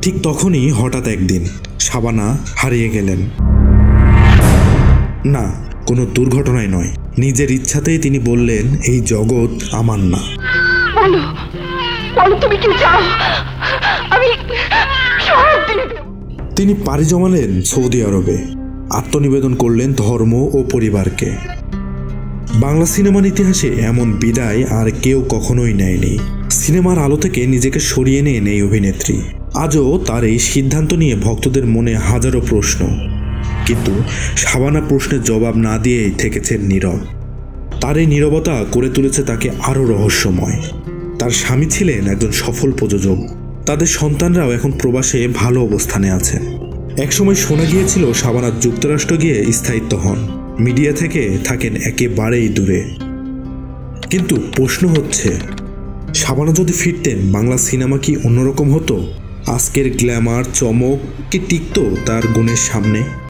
ঠিক তখনই হঠাৎ একদিন শাবানা হারিয়ে গেলেন। না, কোনো দুর্ঘটনায় নয়, নিজের ইচ্ছাতেই তিনি বললেন, এই জগৎ আমার না। তুমি কি চাও? তিনি পাড়ি জমালেন সৌদি আরবে, আত্মনিবেদন করলেন ধর্ম ও পরিবারকে। বাংলা সিনেমার ইতিহাসে এমন বিদায় আর কেউ কখনোই নেয়নি। সিনেমার আলো থেকে নিজেকে সরিয়ে নেন এই অভিনেত্রী। আজও তার এই সিদ্ধান্ত নিয়ে ভক্তদের মনে হাজারো প্রশ্ন, কিন্তু শাবানা প্রশ্নের জবাব না দিয়েই থেকেছেন নীরব। তার এই নীরবতা করে তুলেছে তাকে আরও রহস্যময়। তার স্বামী ছিলেন একজন সফল প্রযোজক, তাদের সন্তানরাও এখন প্রবাসে ভালো অবস্থানে আছেন। একসময় শোনা গিয়েছিল শাবানা যুক্তরাষ্ট্র গিয়ে স্থায়িত্ব হন, মিডিয়া থেকে থাকেন একেবারেই দূরে। কিন্তু প্রশ্ন হচ্ছে, শাবানা যদি ফিরতেন, বাংলা সিনেমা কি অন্যরকম হতো? আজকের গ্ল্যামার চমক কি টিকতো তার গুণের সামনে?